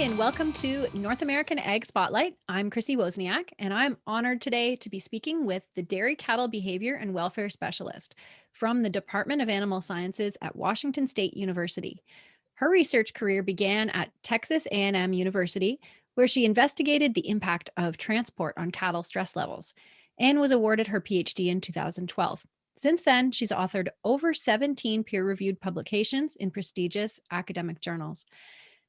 and welcome to North American Ag Spotlight. I'm Chrissy Wozniak, and I'm honored today to be speaking with the dairy cattle behavior and welfare specialist from the Department of Animal Sciences at Washington State University. Her research career began at Texas A&M University, where she investigated the impact of transport on cattle stress levels and was awarded her PhD in 2012. Since then, she's authored over 17 peer-reviewed publications in prestigious academic journals.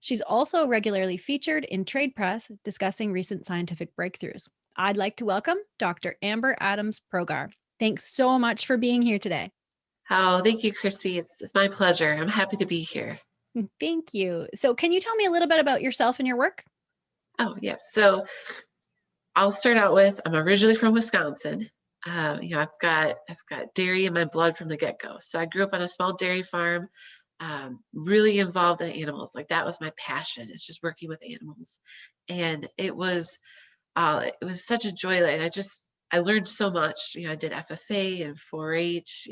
She's also regularly featured in trade press discussing recent scientific breakthroughs. I'd like to welcome Dr. Amber Adams-Progar. Thanks so much for being here today. Oh, thank you, Chrissy. It's my pleasure. I'm happy to be here. Thank you. So, can you tell me a little bit about yourself and your work? Oh, yes. So I'll start out with I'm originally from Wisconsin. I've got dairy in my blood from the get-go. So I grew up on a small dairy farm, really involved in animals. Like that was my passion. It's just working with animals, and it was such a joy. And I learned so much. I did FFA and 4-H,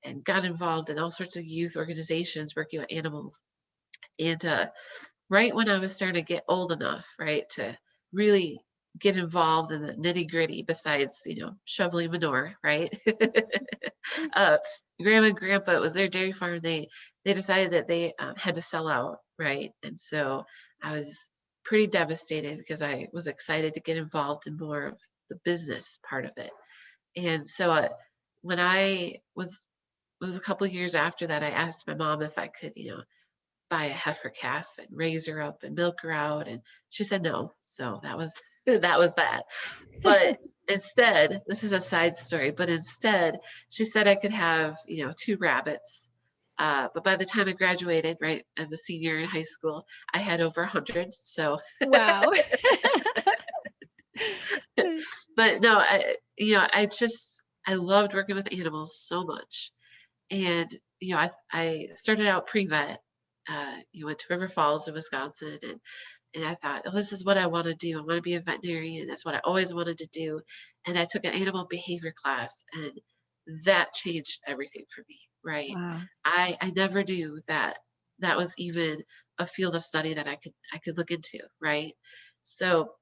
and got involved in all sorts of youth organizations working with animals. And right when I was starting to get old enough, right, to really get involved in the nitty gritty, besides shoveling manure, right? uh, Grandma and Grandpa, it was their dairy farm. They decided that they had to sell out, right? And so I was pretty devastated because I was excited to get involved in more of the business part of it. And so when it was a couple of years after that, I asked my mom if I could, buy a heifer calf and raise her up and milk her out, and she said no. So that was that was that. But instead, this is a side story, but instead she said I could have, two rabbits. But by the time I graduated, right, as a senior in high school, I had over 100. So Wow. but no, I loved working with animals so much. And I started out pre-vet. You went to River Falls in Wisconsin, and I thought, oh, this is what I want to do. I want to be a veterinarian. That's what I always wanted to do. And I took an animal behavior class, and that changed everything for me. Right? Wow. I never knew that that was even a field of study that I could look into. Right? So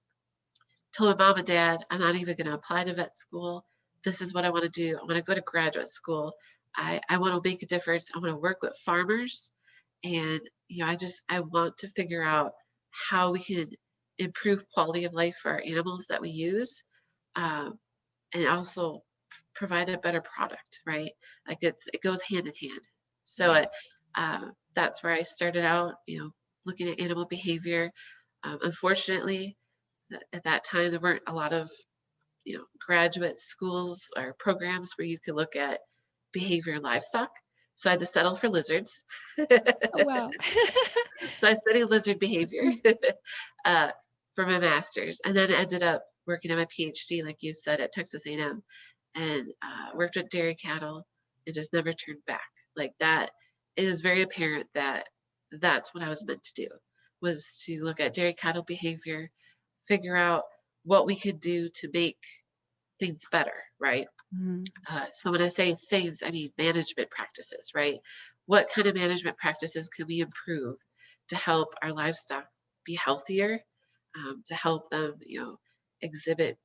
told my mom and dad, I'm not even going to apply to vet school. This is what I want to do. I want to go to graduate school. I want to make a difference. I want to work with farmers. And, I want to figure out how we can improve quality of life for our animals that we use, um, and also provide a better product, right? Like it goes hand in hand. So that's where I started out, looking at animal behavior. Unfortunately, at that time, there weren't a lot of, graduate schools or programs where you could look at behavior in livestock. So I had to settle for lizards. Oh, wow. So I studied lizard behavior uh, for my master's, and then ended up working on my PhD, like you said, at Texas A&M, and worked with dairy cattle and just never turned back. Like that, it is very apparent that that's what I was meant to do, was to look at dairy cattle behavior, figure out what we could do to make things better, right? Mhm. So when I say things, I mean management practices, right? What kind of management practices can we improve to help our livestock be healthier, to help them, exhibit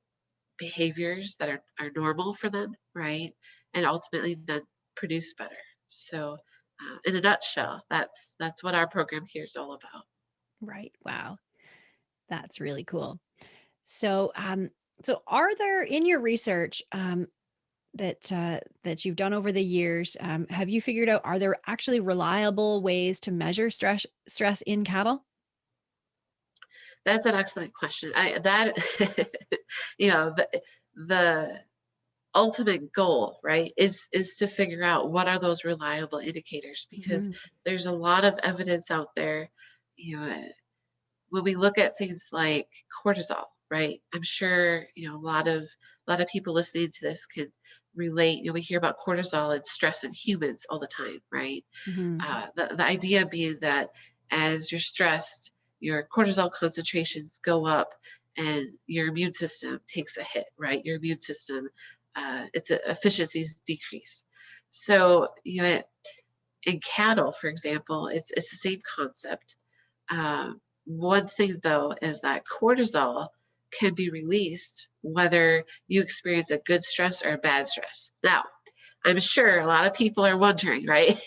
behaviors that are normal for them, right? And ultimately then produce better. So in a nutshell, that's what our program here is all about. Right. Wow. That's really cool. So, so are there in your research that you've done over the years, have you figured out, are there actually reliable ways to measure stress in cattle? That's an excellent question. I that you know the ultimate goal, right, is to figure out what are those reliable indicators, because Mhm. there's a lot of evidence out there. When we look at things like cortisol, right? I'm sure a lot of people listening to this can relate. We hear about cortisol and stress in humans all the time, right? Mhm. The idea being that as you're stressed, your cortisol concentrations go up and your immune system takes a hit, right? Your immune system, its efficiencies decrease. So, in cattle, for example, it's the same concept. One thing though is that cortisol can be released whether you experience a good stress or a bad stress. Now, I'm sure a lot of people are wondering, right?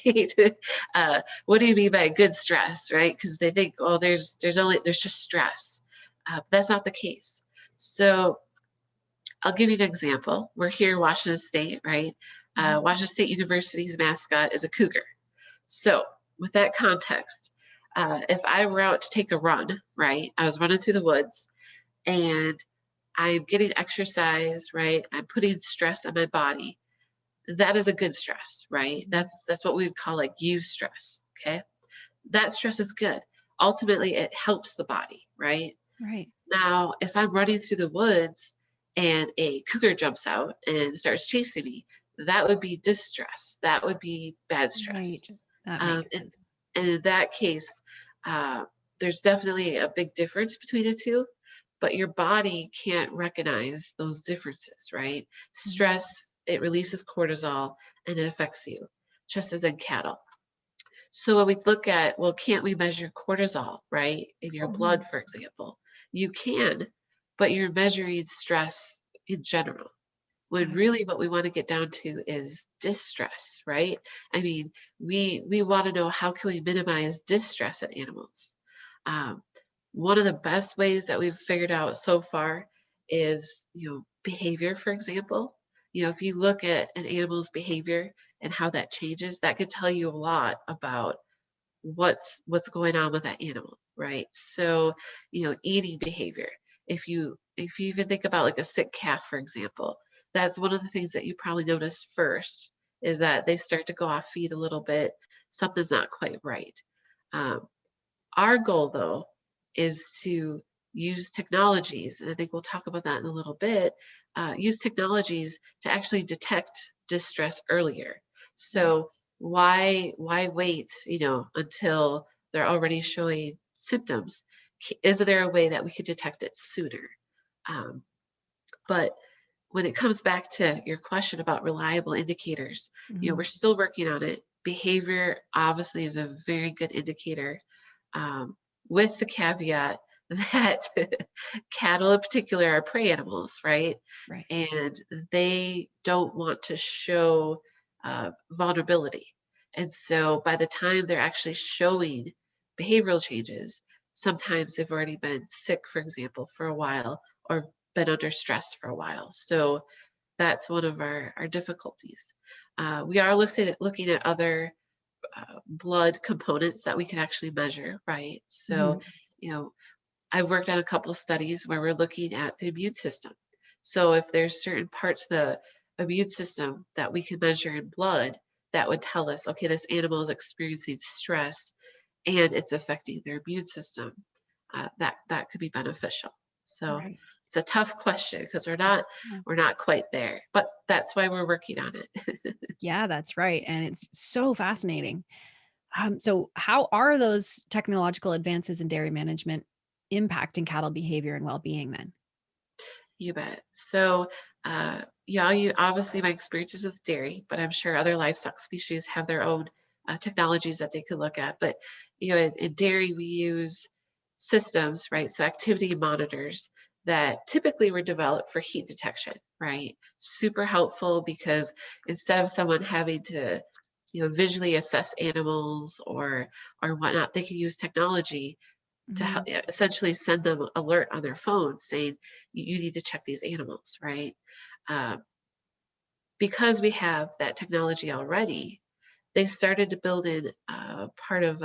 What do you mean by good stress, right? Because they think, oh, there's just stress. That's not the case. So I'll give you an example. We're here in Washington State, right? Mhm. Washington State University's mascot is a cougar. So with that context, if I were out to take a run, right? I was running through the woods and I'm getting exercise, right? I'm putting stress on my body. That is a good stress, right? That's what we would call like eustress. Okay. That stress is good. Ultimately, it helps the body, right? Right. Now, if I'm running through the woods and a cougar jumps out and starts chasing me, that would be distress. That would be bad Right. stress. That Um, makes and, sense. and in that case, uh, there's definitely a big difference between the two, but your body can't recognize those differences, right? Mhm. Stress, it releases cortisol and it affects you, just as in cattle. So when we look at, well, can't we measure cortisol, right, in your Mhm. blood, for example? You can, but you're measuring stress in general. When Right. really what we want to get down to is distress, right? I mean, we want to know how can we minimize distress in animals. Um, One of the best ways that we've figured out so far is, behavior, for example. If you look at an animal's behavior and how that changes, that could tell you a lot about what's going on with that animal, right? So, eating behavior. If you even think about like a sick calf, for example, that's one of the things that you probably notice first is that they start to go off feed a little bit. Something's not quite right. Um, our goal, though, is to use technologies, and I think we'll talk about that in a little bit. Use technologies to actually detect distress earlier. Right. So why wait, until they're already showing symptoms? Is there a way that we could detect it sooner? Um, but when it comes back to your question about reliable indicators, Mhm. we're still working on it. Behavior obviously is a very good indicator, um, with the caveat that cattle in particular are prey animals, right? Right. And they don't want to show vulnerability. And so by the time they're actually showing behavioral changes, sometimes they've already been sick, for example, for a while, or been under stress for a while. So that's one of our difficulties. We are looking at other blood components that we can actually measure, right? So, Mhm. you know, I've worked on a couple studies where we're looking at the immune system. So if there's certain parts of the immune system that we can measure in blood, that would tell us, okay, this animal is experiencing stress and it's affecting their immune system. That could be beneficial. So Right. it's a tough question because we're not quite there, but that's why we're working on it. Yeah, that's right. And it's so fascinating. So, how are those technological advances in dairy management impacting cattle behavior and well being then? You bet. So, yeah, you obviously my experiences with dairy, but I'm sure other livestock species have their own technologies that they could look at. But in dairy, we use systems, right? So activity monitors that typically were developed for heat detection, right? Super helpful because instead of someone having to, visually assess animals or whatnot, they can use technology to Mhm. essentially send them alert on their phone saying you need to check these animals, right? uh, because we have that technology already, they started to build in part of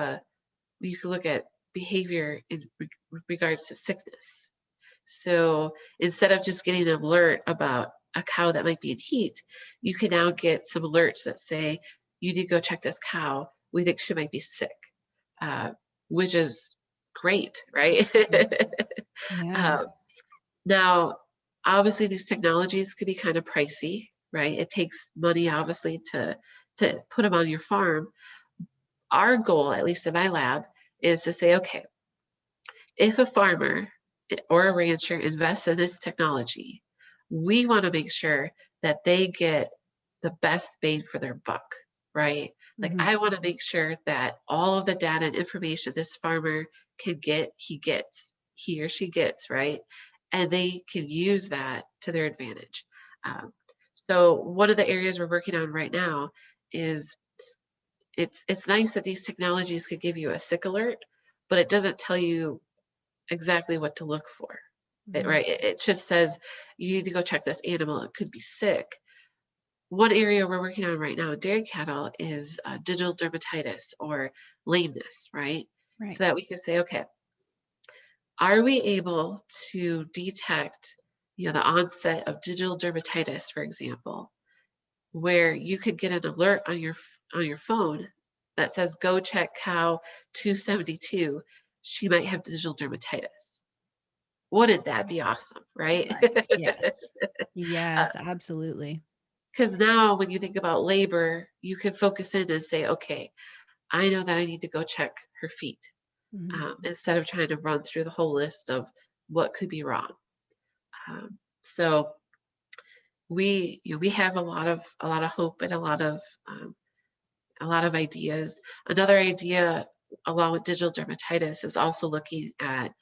you can look at behavior in regards to sickness. So instead of just getting an alert about a cow that might be in heat, you can now get some alerts that say you need to go check this cow, we think she might be sick, uh, which is great, right? Mhm. Yeah. Um, Now, obviously, these technologies could be kind of pricey, right? It takes money, obviously, to put them on your farm. Our goal, at least in my lab, is to say, okay, if a farmer or a rancher invests in this technology, we want to make sure that they get the best bang for their buck, right? Like, Mhm. I want to make sure that all of the data and information this farmer can get, he or she gets, right? And they can use that to their advantage. Um, so one of the areas we're working on right now is it's nice that these technologies could give you a sick alert, but it doesn't tell you exactly what to look for. Mhm. Right? It just says you need to go check this animal. It could be sick. One area we're working on right now in dairy cattle is digital dermatitis or lameness, right? Right. So that we can say, okay, are we able to detect, the onset of digital dermatitis, for example, where you could get an alert on your phone that says, "Go check cow 272. She might have digital dermatitis." Wouldn't that be awesome, right? Right. Yes. Yes, absolutely. Because now when you think about labor, you can focus in and say, "Okay, I know that I need to go check her feet," Mhm. instead of trying to run through the whole list of what could be wrong. So we have a lot of hope and a lot of ideas. Another idea along with digital dermatitis is also looking at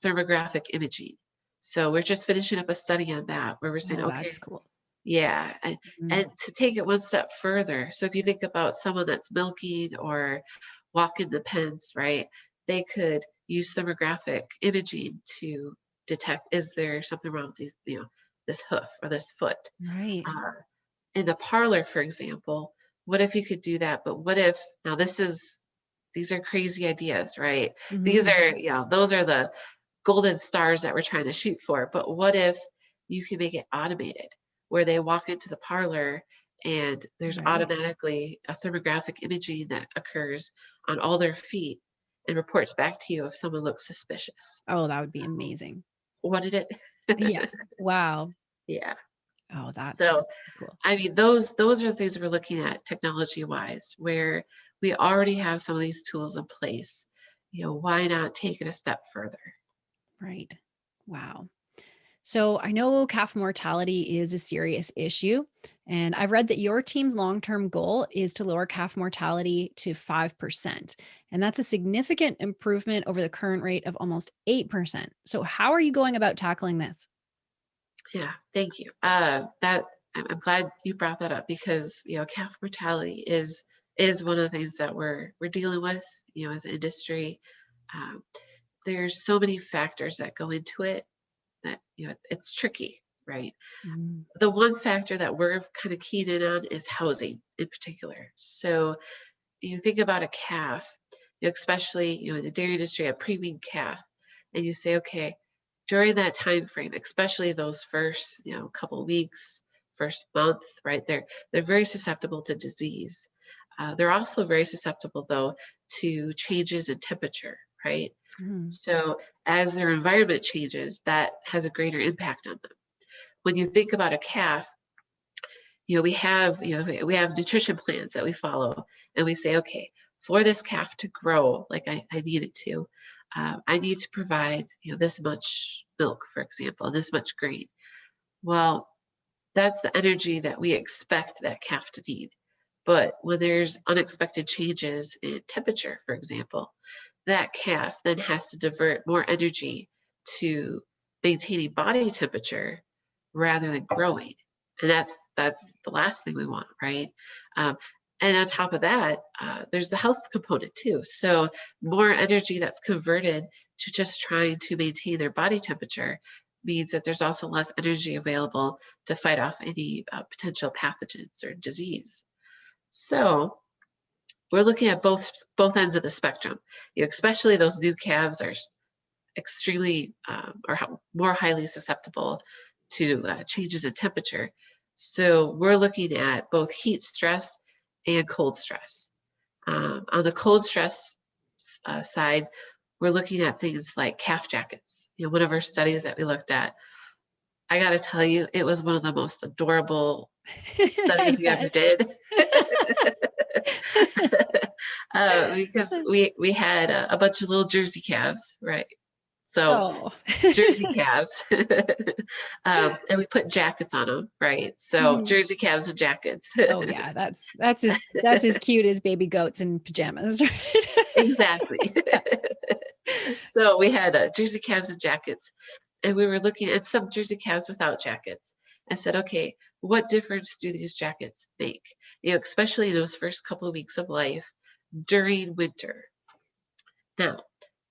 thermographic imaging. So we're just finishing up a study on that where we're saying, Oh, okay, that's cool. yeah, Mhm. and to take it one step further. So if you think about someone that's milking or walking the pens, right? They could use thermographic imaging to detect, is there something wrong with this hoof or this foot? Right. Uh, in the parlor, for example, what if you could do that? But what if now these are crazy ideas, right? These Mhm. are, those are the golden stars that we're trying to shoot for. But what if you can make it automated where they walk into the parlor and there's Right. automatically a thermographic imaging that occurs on all their feet and reports back to you if someone looks suspicious. Oh, that would be amazing. What did it? Yeah. Wow. Yeah. Oh, that's So really cool. I mean, those are the things we're looking at technology-wise, where we already have some of these tools in place. Why not take it a step further? Right. Wow. So I know calf mortality is a serious issue, and I've read that your team's long term goal is to lower calf mortality to 5%. And that's a significant improvement over the current rate of almost 8%. So, how are you going about tackling this? Yeah, thank you. That I'm glad you brought that up because calf mortality is one of the things that we're dealing with, as an industry. Um, there's so many factors that go into it that it's tricky, right? Mm. The one factor that we're kind of keyed in on is housing in particular. So you think about a calf, especially in the dairy industry, a pre-weaned calf, and you say, okay, during that time frame, especially those first couple weeks, first month, right? They're very susceptible to disease. They're also very susceptible though to changes in temperature, right? Mm. So as their environment changes, that has a greater impact on them. When you think about a calf, we have nutrition plans that we follow, and we say, okay, for this calf to grow like I need it to, I need to provide this much milk, for example, and this much grain. Well, that's the energy that we expect that calf to need. But when there's unexpected changes in temperature, for example, that calf then has to divert more energy to maintaining body temperature rather than growing. And that's the last thing we want, right? Um, and on top of that, there's the health component too. So more energy that's converted to just trying to maintain their body temperature means that there's also less energy available to fight off any potential pathogens or disease. So we're looking at both ends of the spectrum. Especially those new calves are extremely more highly susceptible to changes in temperature. So we're looking at both heat stress and cold stress. On the cold stress side, we're looking at things like calf jackets. One of our studies that we looked at, I got to tell you, it was one of the most adorable I studies we ever bet. did. Because we had a bunch of little Jersey calves, right? So Oh. Jersey calves, and we put jackets on them, right? So Mhm. Jersey calves and jackets. Oh yeah, that's as cute as baby goats in pajamas, right? Exactly. So we had Jersey calves and jackets, and we were looking at some Jersey calves without jackets. I said, okay, what difference do these jackets make? Especially in those first couple of weeks of life during winter. Now,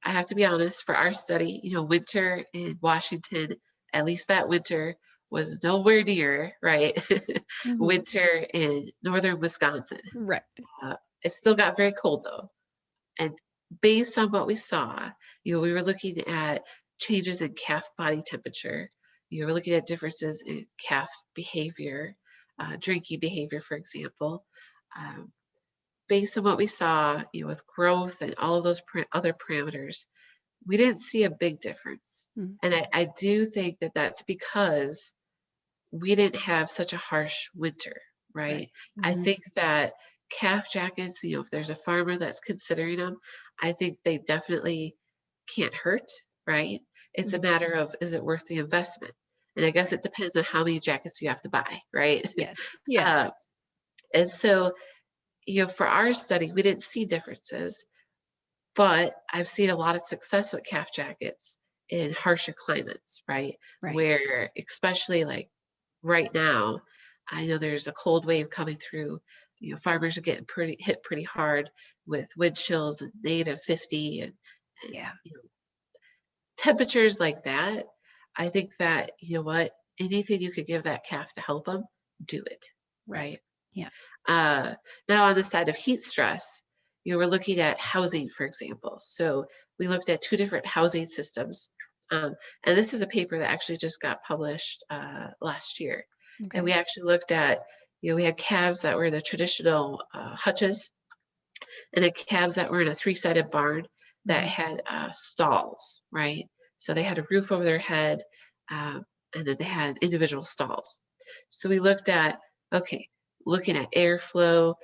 I have to be honest, for our study, winter in Washington, at least that winter, was nowhere near, right? Mhm. Winter in northern Wisconsin. Right. Uh, it still got very cold though. And based on what we saw, we were looking at changes in calf body temperature. You were looking at differences in calf behavior, drinking behavior, for example. Um, Based on what we saw, with growth and all of those other parameters, we didn't see a big difference. Mm. And I do think that that's because we didn't have such a harsh winter, Right. right? I Mhm. think that calf jackets, if there's a farmer that's considering them, I think they definitely can't hurt, right? It's a Mhm. matter of, is it worth the investment? And I guess Right. it depends on how many jackets you have to buy, right? Yes. Yeah. uh, and so, for our study, we didn't see differences, but I've seen a lot of success with calf jackets in harsher climates, right? Right. Where, especially like right now, I know there's a cold wave coming through. Farmers are getting hit pretty hard with wind chills and -50 and Yeah. temperatures like that. I think that, what, anything you could give that calf to help them, do it, Right. right? Yeah. Uh, Now, on the side of heat stress, we're looking at housing, for example. So we looked at two different housing systems. And this is a paper that actually just got published last year. And Okay. we actually looked at, we had calves that were in the traditional hutches, and then calves that were in a three-sided barn that Mhm. had stalls, right? So they had a roof over their head, um, and then they had individual stalls. So we looked at, okay, looking at airflow,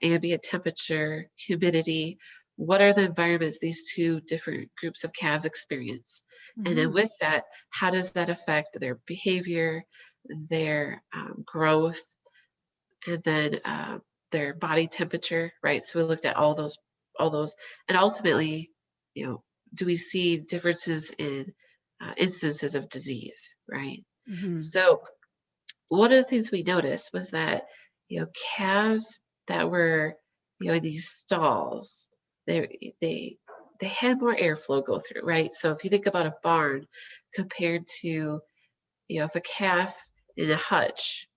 ambient temperature, humidity. What are the environments these two different groups of calves experience? And then Mhm. with that, how does that affect their behavior, their growth, and then their body temperature, right? So we looked at all those, and ultimately, do we see differences in instances of disease, right? Mhm. So one of the things we noticed was that, calves that were, in these stalls, they they had more airflow go through, right? So if you think about a barn compared to, if a calf in a hutch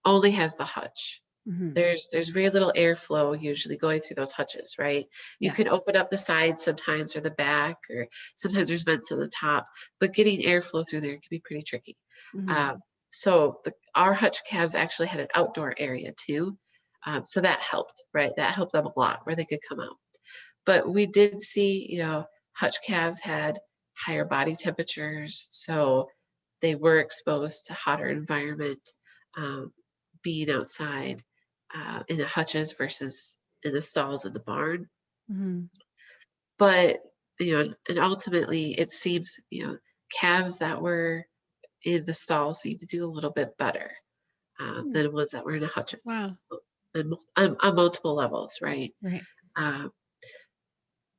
only has the hutch, Mhm. there's very little airflow usually going through those hutches, right? You Yeah. can open up the sides sometimes or the back, or sometimes there's vents on the top, but getting airflow through there can be pretty tricky. Mhm. Um, so our hutch calves actually had an outdoor area too. So that helped, right? That helped them a lot where they could come out. But we did see, hutch calves had higher body temperatures, so they were exposed to hotter environment, um, being outside in the hutches versus in the stalls in the barn. Mhm. But, and ultimately it seems, calves that were in the stalls seemed to do a little bit better Mm. than ones that were in the hutches Wow. on multiple levels, right? Right. Um,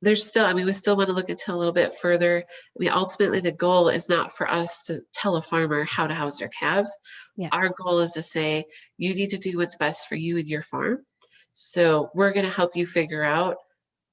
there's still, I mean, we still want to look into a little bit further. I mean, ultimately, the goal is not for us to tell a farmer how to house their calves. Yeah. Our goal is to say, you need to do what's best for you and your farm. So we're going to help you figure out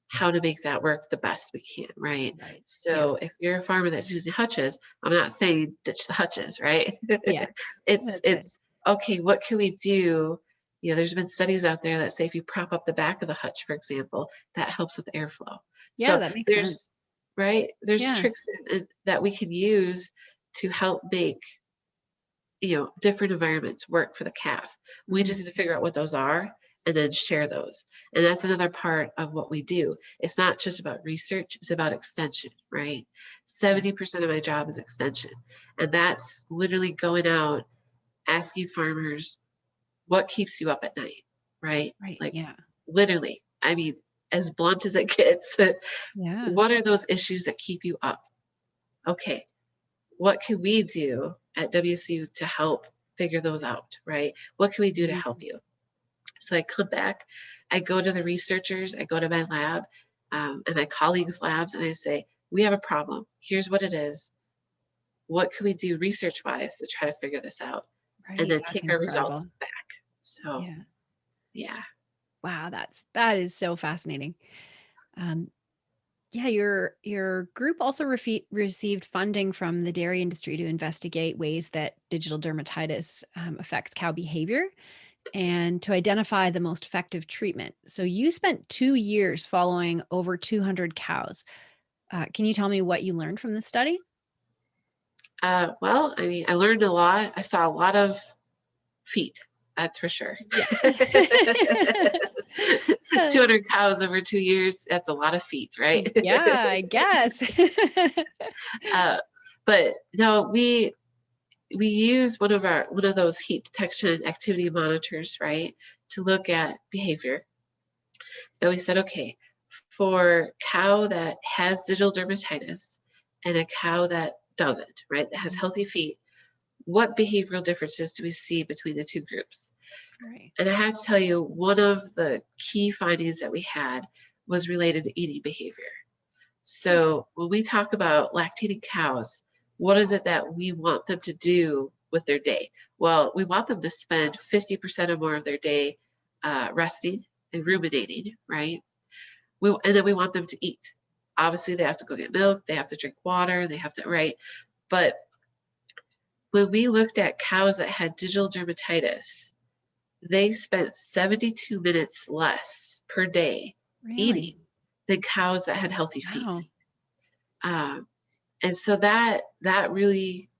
how to make that work the best we can, right? Right. Yeah. So if you're a farmer that's using hutches, I'm not saying ditch the hutches, right? Yeah. it's That's it. it's okay, what can we do? There's been studies out there that say if you prop up the back of the hutch, for example, that helps with airflow. Yeah, So that makes sense. there's Yeah. tricks that we can use to help make different environments work for the calf. We Mhm. just need to figure out what those are and then share those. And that's another part of what we do. It's not just about research, it's about extension, right? Yeah. 70% of my job is extension. And that's literally going out asking farmers, what keeps you up at night, right? Right. Like Yeah. literally, I mean, as blunt as it gets, Yeah. what are those issues that keep you up? Okay, what can we do at WSU to help figure those out, right? What can we do to help Mhm. you? So I come back, I go to the researchers, I go to my lab and my colleagues' labs, and I say, we have a problem. Here's what it is. What can we do research-wise to try to figure this out? And Right. then That's take our results incredible. back. So, Yeah. yeah. Wow. That is so fascinating. Um, yeah, your group also received funding from the dairy industry to investigate ways that digital dermatitis affects cow behavior and to identify the most effective treatment. So you spent 2 years following over 200 cows. Can you tell me what you learned from this study? Well, I mean, I learned a lot. I saw a lot of feet, that's for sure. Yeah. 200 cows over 2 years, that's a lot of feet, right? Yeah, I guess. Uh, but no, we use one of those heat detection activity monitors, right, to look at behavior. And we said, okay, for cow that has digital dermatitis and a cow that doesn't, right, that has Mhm. healthy feet, what behavioral differences do we see between the two groups? Right. And I have to tell you, one of the key findings that we had was related to eating behavior. Hmm. So when we talk about lactating cows, what is it that we want them to do with their day? Well, we want them to spend 50% or more of their day resting and ruminating, right? And then we want them to eat. Obviously, they have to go get milk, they have to drink water, they have to, right? But when we looked at cows that had digital dermatitis, they spent 72 minutes less per day Really? eating than cows that had healthy feet. Wow. Um, and so that really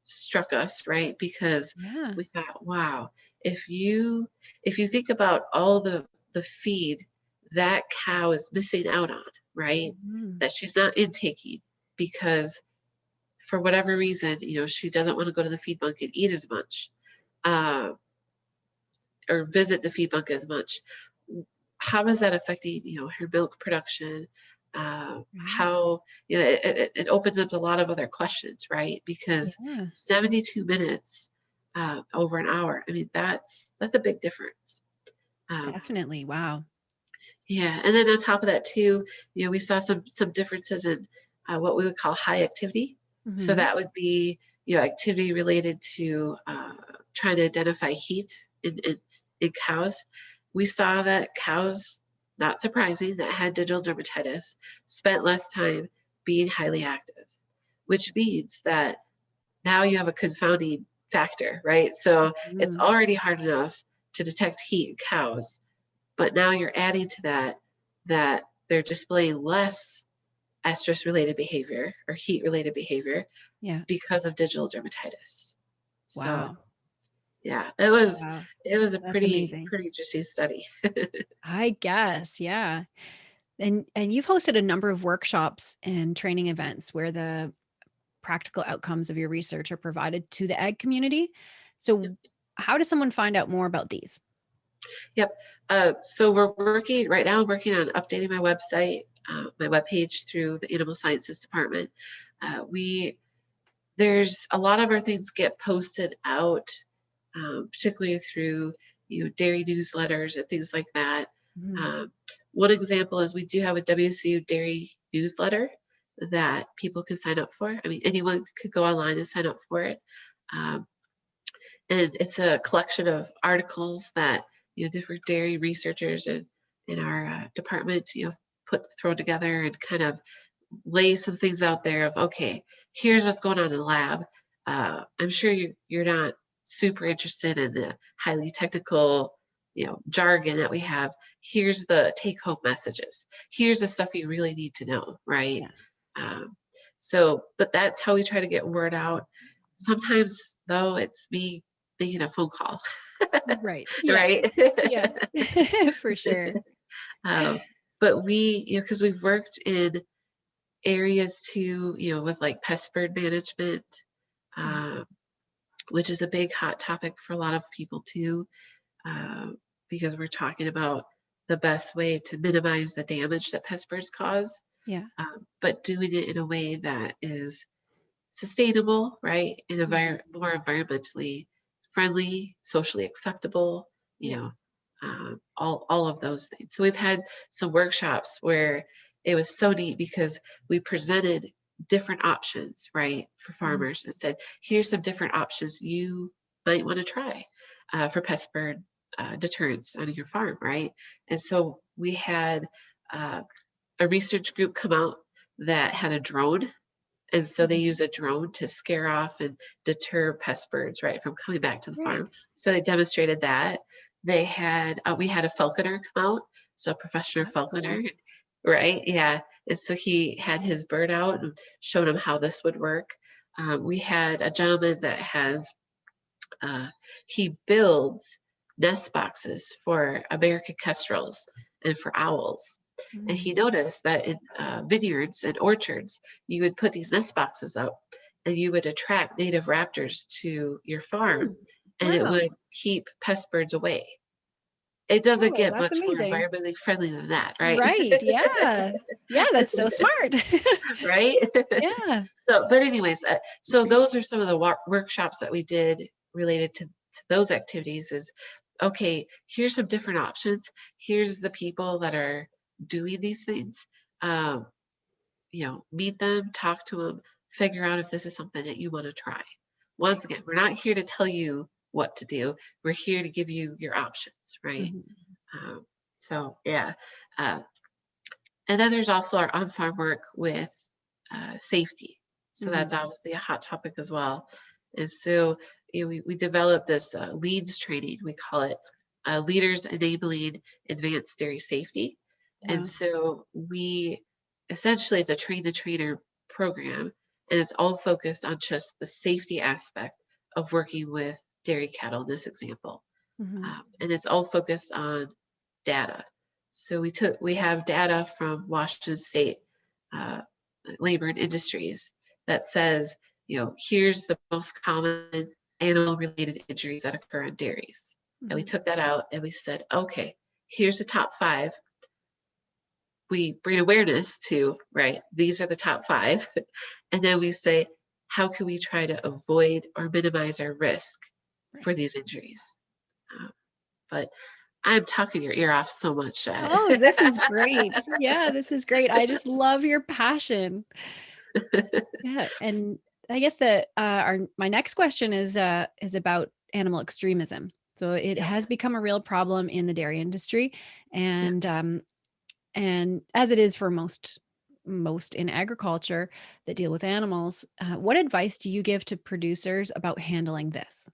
struck us, right? Because Yeah. we thought, wow, if you if you think about all the feed that cow is missing out on, right? Mhm. That she's not intaking because for whatever reason, she doesn't want to go to the feed bunk and eat as much. Uh, or visit the feed bunk as much. How is that affecting, her milk production? Right. How, it opens up a lot of other questions, right? Because Yeah. 72 minutes over an hour, I mean, that's a big difference. Um, Definitely. Wow. yeah, and then on top of that too, we saw some differences in what we would call high activity. So Mhm. that would be, activity related to trying to identify heat in cows. We saw that cows, not surprising, that had digital dermatitis spent less time being highly active, which means that now you have a confounding factor, right? So it's Mhm. already hard enough to detect heat in cows, but now you're adding to that they're displaying less estrus related behavior or heat related behavior Yeah. because of digital dermatitis. So Wow. yeah, it was a That's pretty amazing. pretty interesting study. I guess. Yeah. And you've hosted a number of workshops and training events where the practical outcomes of your research are provided to the ag community. So how does someone find out more about these? Yep. So we're working right now. I'm working on updating my website, my webpage through the Animal Sciences Department. We There's a lot of our things get posted out, particularly through dairy newsletters and things like that. Mhm. Um, One example is we do have a WCU dairy newsletter that people can sign up for. I mean, anyone could go online and sign up for it. Um, and it's a collection of articles that different dairy researchers in our department put throw together and kind of lay some things out there of, okay, here's what's going on in the lab. I'm sure you're not super interested in the highly technical jargon that we have. Here's the take home messages. Here's the stuff you really need to know, right? Yeah. um, but that's how we try to get word out. Sometimes though it's me making a phone call. Right. Yeah. Right. Yeah. For sure. um, but because we've worked in areas too, with like pest bird management, Mhm. um, which is a big hot topic for a lot of people too, uh, because we're talking about the best way to minimize the damage that pest birds cause, Yeah. but doing it in a way that is sustainable, right? In Mhm. more environmentally friendly, socially acceptable, Yes. all of those things. So we've had some workshops where it was so neat because we presented different options, right, for Mhm. farmers and said, here's some different options you might want to try for pest burn deterrence on your farm, right? And so we had uh, a research group come out that had a drone. And so they Mhm. use a drone to scare off and deter pest birds, right, from coming back to the Great. farm. So they demonstrated that. They had, we had a falconer come out, so a professional That's falconer, cool. right? Yeah. And so he had his bird out and showed him how this would work. We had a gentleman that has, uh, he builds nest boxes for American kestrels and for owls. And he Mm. noticed that in vineyards and orchards, you would put these nest boxes up and you would attract native raptors to your farm Hmm. and it Wow. would keep pest birds away. It doesn't Oh, get that's much more amazing. environmentally friendly than that, right? Right. Yeah. Yeah, that's so smart. Right? Yeah. So, but anyways, so those are some of the workshops that we did related to those activities is, okay, here's some different options. Here's the people that are doing these things. Um, meet them, talk to them, figure out if this is something that you want to try. Once Right. again, we're not here to tell you what to do. We're here to give you your options, right? Mhm. Um, so yeah. Uh, and then there's also our on-farm work with safety. So that's Mhm. obviously a hot topic as well. And so we developed this leads training, we call it Leaders Enabling Advanced Dairy Safety. And Wow. so we essentially, it's a train the trainer program, and it's all focused on just the safety aspect of working with dairy cattle in this example. Mhm. And it's all focused on data. So we have data from Washington State uh, Labor and Industries that says, here's the most common animal-related injuries that occur in dairies. And we Mhm. took that out and we said, okay, here's the top 5. We bring awareness to, right, these are the top 5. And then we say, how can we try to avoid or minimize our risk Right. for these injuries? But I'm talking your ear off so much. Oh, this is great. Yeah, this is great. I just love your passion. Yeah, and I guess that our my next question is about animal extremism. So it Yep, has become a real problem in the dairy industry, yep. and as it is for most in agriculture that deal with animals, what advice do you give to producers about handling this?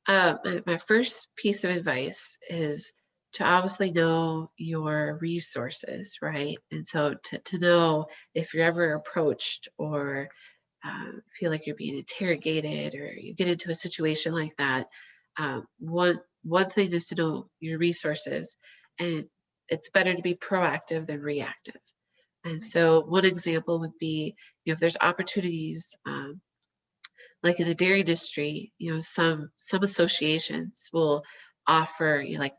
My first piece of advice is to obviously know your resources, right? And so to know if you're ever approached or feel like you're being interrogated or you get into a situation like that, one thing is to know your resources, and it's better to be proactive than reactive. And Right. so one example would be, if there's opportunities, like in the dairy industry, some associations will offer like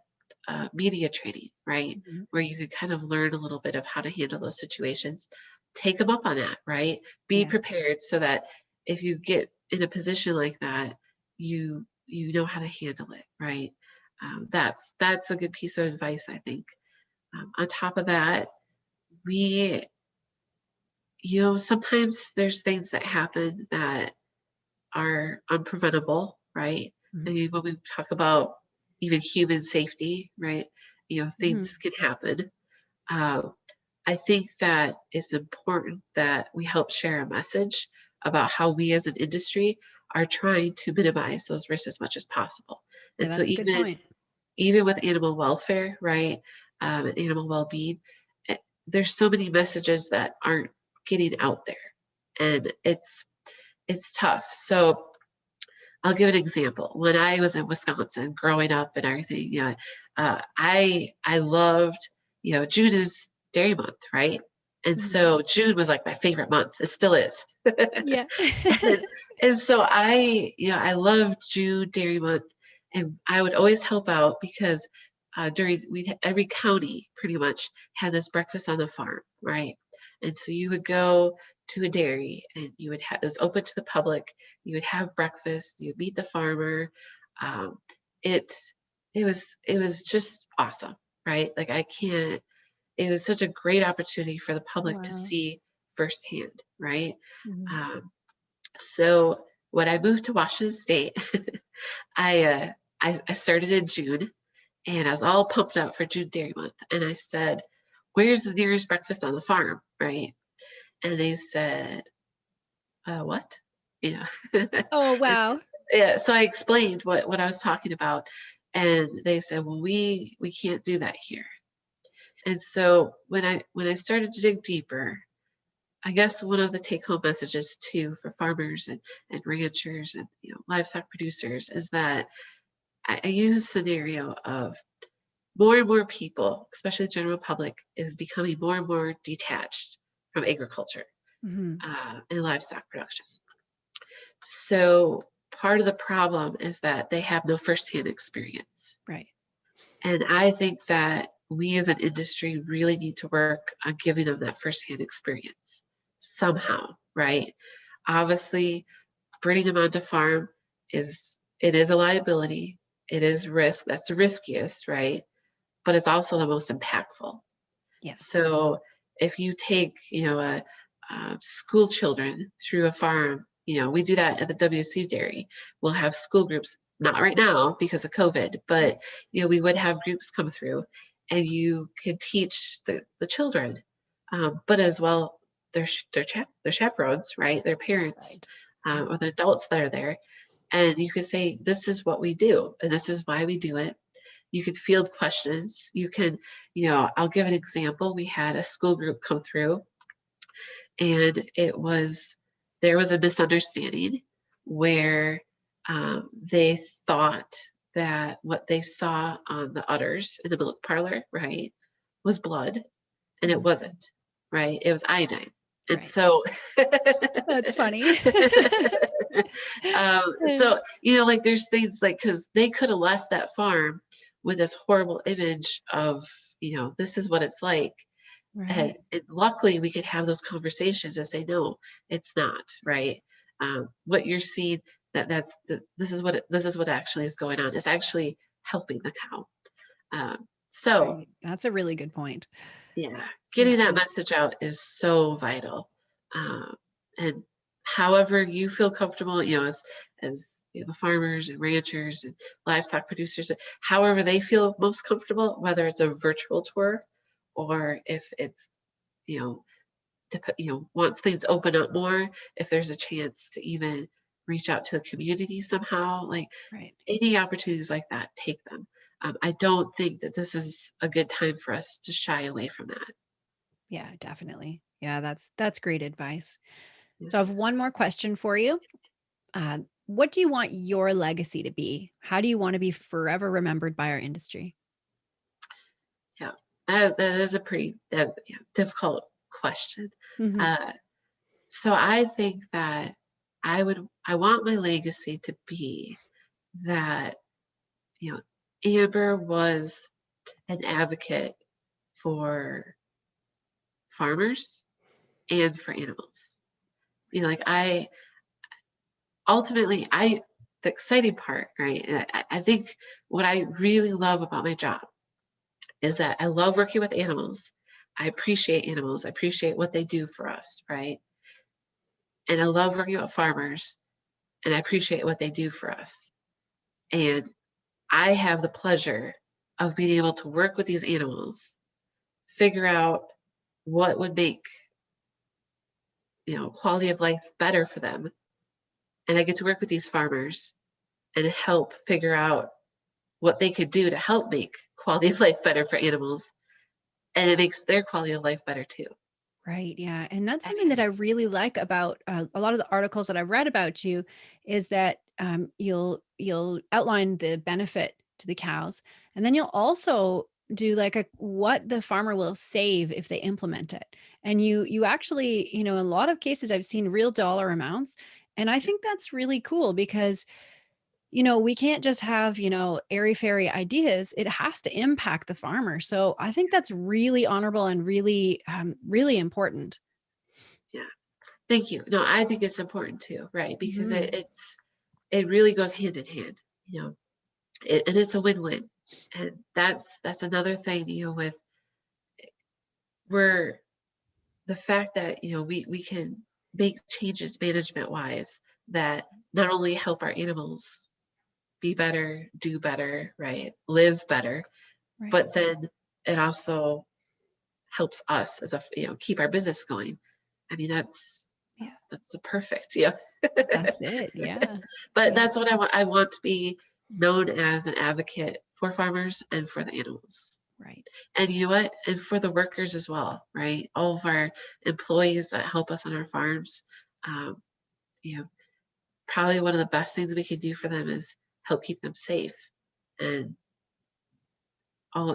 media training, right? Mhm. Where you can kind of learn a little bit of how to handle those situations. Take them up on that, right? Be Yeah. prepared so that if you get in a position like that, you know how to handle it, right? That's a good piece of advice, I think. On top of that, we sometimes there's things that happen that are unpreventable, right? I Mhm. mean, when we talk about even human safety, right? Mhm. Things can happen. Uh, I think that it's important that we help share a message about how we as an industry are trying to minimize those risks as much as possible. And Yeah, so that's a good point. even with animal welfare, right, and animal well-being, eh, there's so many messages that aren't getting out there, and it's tough. So I'll give an example. When I was in Wisconsin growing up and everything, I loved, June is dairy month, right? And Mhm. so June was like my favorite month. It still is. Yeah. and, and so I loved June dairy month, and I would always help out because every county pretty much had this breakfast on the farm, right? And so you would go to a dairy and you would have it was open to the public. You would have breakfast, you'd meet the farmer. Um, it it was just awesome, right? Like I can't it was such a great opportunity for the public to Wow. see firsthand, right? Mhm. Um, so when I moved to Washington State, I, uh, I started in June, and I was all pumped up for June Dairy Month. And I said, "Where's the nearest breakfast on the farm?" Right? And they said, "What?" Yeah. Oh, And wow. yeah, so I explained what I was talking about, and they said, "Well, we can't do that here." And so when I started to dig deeper, I guess one of the take-home messages too for farmers and ranchers and livestock producers is that I use a scenario of more and more people, especially the general public, is becoming more and more detached from agriculture Mhm. and livestock production. So part of the problem is that they have no firsthand experience. Right. And I think that we as an industry really need to work on giving them that firsthand experience somehow, right? Obviously, bringing them onto farm is a liability. It is risk. That's the riskiest, right? But it's also the most impactful. Yes. So if you take, school children through a farm, we do that at the WC Dairy. We'll have school groups, not right now because of COVID, but we would have groups come through, and you could teach the children, but as well their chaperones, right? Their parents, Right. Yeah. or the adults that are there, and you could say, "This is what we do, and this is why we do it." You could field questions. You can, I'll give an example. We had a school group come through, and there was a misunderstanding where they thought that what they saw on the udders in the milk parlor, right, was blood, and it Mhm. wasn't, right? It was iodine. And Right. so, That's funny. so like there's things like because they could have left that farm with this horrible image of this is what it's like, and, Right. and luckily we could have those conversations and say no, it's not right. What you're seeing this is what actually is going on. It's actually helping the cow. So Right. That's a really good point. yeah, Yeah. getting that message out is so vital. Um, and however you feel comfortable, the farmers and ranchers and livestock producers, however they feel most comfortable, whether it's a virtual tour or if it's, you know, once things open up more, if there's a chance to even reach out to the community somehow, like Right. any opportunities like that, take them. I don't think that this is a good time for us to shy away from that. Yeah, definitely. Yeah, that's great advice. Yeah. So I have one more question for you. What do you want your legacy to be? How do you want to be forever remembered by our industry? Yeah, that is a pretty difficult question. Mhm. Uh, so I think that I want my legacy to be that you know Amber was an advocate for farmers and for animals. Like I ultimately I the exciting part, right? And I think what I really love about my job is that I love working with animals. I appreciate animals. I appreciate what they do for us, right? And I love working with farmers, and I appreciate what they do for us. And I have the pleasure of being able to work with these animals, figure out what would make, quality of life better for them. And I get to work with these farmers and help figure out what they could do to help make quality of life better for animals. And it makes their quality of life better too. Right. Yeah. And that's something that I really like about a lot of the articles that I've read about you is that you'll outline the benefit to the cows, and then you'll also do like a what the farmer will save if they implement it. And you actually, in a lot of cases I've seen real dollar amounts. And I think that's really cool because we can't just have, airy fairy ideas. It has to impact the farmer. So I think that's really honorable and really, really important. Yeah. Thank you. No, I think it's important too, right? Because Mhm. it really goes hand in hand, you know, and it's a win-win. And that's another thing, with we're the fact that, we can make changes management wise that not only help our animals be better, do better, right? Live better, Right. but then it also helps us as keep our business going. I mean, Yeah. that's the perfect, yeah. That's it. Yeah. But Yeah. that's what I want. I want to be known as an advocate for farmers and for the animals. Right. And you know what? And for the workers as well, right? All of our employees that help us on our farms, um, you know, probably one of the best things we can do for them is help keep them safe and all,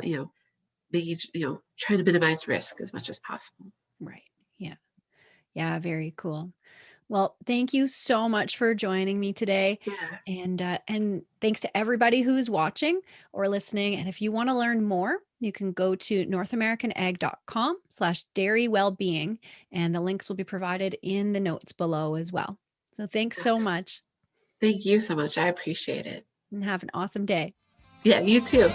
making, trying to minimize risk as much as possible. Right. Yeah. Yeah. Very cool. Well, thank you so much for joining me today. Yeah. And thanks to everybody who's watching or listening. And if you want to learn more, you can go to northamericanegg.com/dairy wellbeing, and the links will be provided in the notes below as well. So thanks so much Thank you so much. I appreciate it. and have an awesome day. Yeah, you too.